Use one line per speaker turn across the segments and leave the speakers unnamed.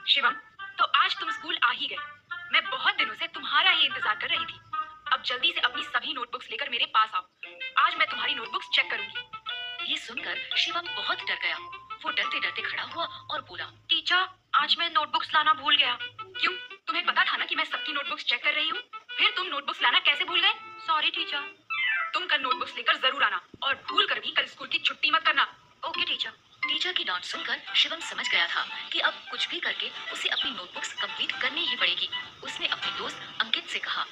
शिवम, तो आज तुम स्कूल आ ही गए। मैं बहुत दिनों से तुम्हारा ही इंतजार कर रही थी। अब जल्दी से अपनी सभी नोटबुक्स लेकर मेरे पास आओ। आज मैं तुम्हारी नोटबुक्स चेक करूंगी।
ये सुनकर शिवम बहुत डर गया। वो डरते डरते खड़ा हुआ और बोला।
टीचर, आज मैं नोटबुक्स लाना भूल गया। क्यों? तुम्हें पता था ना कि मैं सबकी नोटबुक्स चेक कर रही हूँ। फिर तुम नोटबुक्स लाना कैसे भूल गए? Sorry teacher. तुम कल नोटबुक्स लेकर जरूर आना और भूल कर भी कल स्कूल की छुट्टी मत करना। Okay teacher.
टीचर की डांट सुनकर शिवम समझ गया था कि अब कुछ भी करके उसे अपनी नोटबुक्स कंप्लीट करनी ही पड़ेगी। उसने अपने दोस्त अंकित से कहा।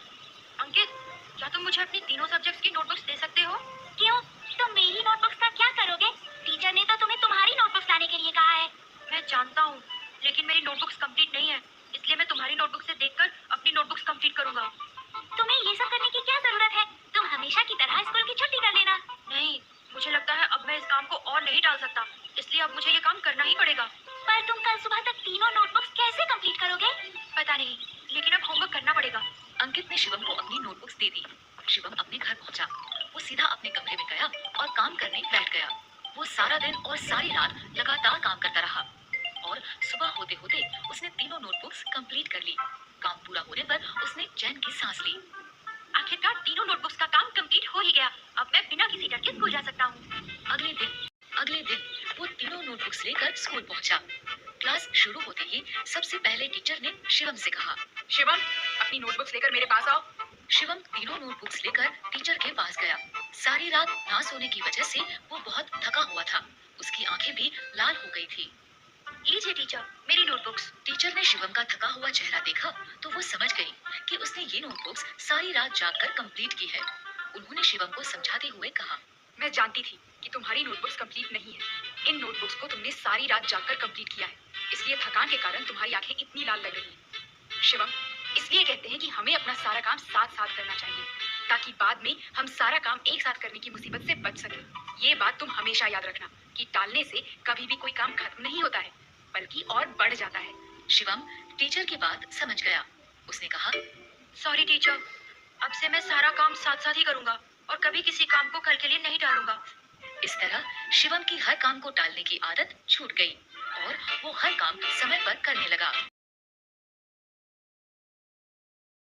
अंकित, क्या तुम मुझे अपनी तीनों सब्जेक्ट्स की नोटबुक्स दे सकते हो?
क्यों? तुम मेरी नोटबुक्स का क्या करोगे? टीचर ने तो तुम्हें तुम्हारी नोटबुक्स लाने के लिए कहा है।
मैं जानता हूँ, लेकिन मेरी नोटबुक्स कंप्लीट नहीं है, इसलिए मैं तुम्हारी नोटबुक से देखकर अपनी नोटबुक्स कंप्लीट करूंगा।
तुम्हें ये सब करने की क्या जरूरत है? तुम हमेशा की तरह स्कूल की छुट्टी कर लेना।
नहीं, मुझे लगता है अब मैं इस काम को और नहीं टाल सकता, इसलिए अब मुझे ये काम करना ही पड़ेगा।
पर तुम कल सुबह तक तीनों नोटबुक्स कैसे कंप्लीट करोगे?
पता नहीं, लेकिन अब होमवर्क करना पड़ेगा।
अंकित ने शिवम को अपनी नोटबुक्स दे दी। शिवम अपने घर पहुंचा। वो सीधा अपने कमरे में गया और काम करने बैठ गया। वो सारा दिन और सारी रात लगातार काम करता रहा और सुबह होते होते उसने तीनों नोटबुक्स कंप्लीट कर ली। काम पूरा होने पर उसने चैन की सांस ली।
आखिरकार तीनों नोटबुक्स का काम कंप्लीट हो ही गया। अब मैं बिना किसी डर के स्कूल जा सकता हूँ।
अगले दिन वो तीनों नोटबुक्स लेकर स्कूल पहुंचा। क्लास शुरू होते ही सबसे पहले टीचर ने शिवम से कहा।
शिवम, अपनी नोटबुक्स लेकर मेरे पास आओ।
शिवम तीनों नोटबुक्स लेकर टीचर के पास गया। सारी रात ना सोने की वजह से वो बहुत थका हुआ था। उसकी आंखें भी लाल हो गई थी।
लीजिए टीचर, मेरी नोटबुक्स।
टीचर ने शिवम का थका हुआ चेहरा देखा तो वो समझ गई कि उसने ये नोटबुक्स सारी रात जागकर कंप्लीट की है। उन्होंने शिवम को समझाते हुए कहा।
मैं जानती थी कि तुम्हारी नोटबुक्स कंप्लीट नहीं है। इन नोटबुक्स को तुमने सारी रात जागकर कंप्लीट किया है, इसलिए थकान के कारण तुम्हारी आंखें इतनी लाल लग रही हैं। शिवम, इसलिए कहते हैं कि हमें अपना सारा काम साथ साथ करना चाहिए, ताकि बाद में हम सारा काम एक साथ करने की मुसीबत से बच सकें। ये बात तुम हमेशा याद रखना कि टालने से कभी भी कोई काम खत्म नहीं होता है, बल्कि और बढ़ जाता है।
शिवम टीचर की बात समझ गया। उसने कहा।
सॉरी टीचर, अब से मैं सारा काम साथ साथ ही करूंगा और कभी किसी काम को कल के लिए नहीं टालूंगा।
इस तरह शिवम की हर काम को टालने की आदत छूट गई और वो हर काम समय पर करने लगा।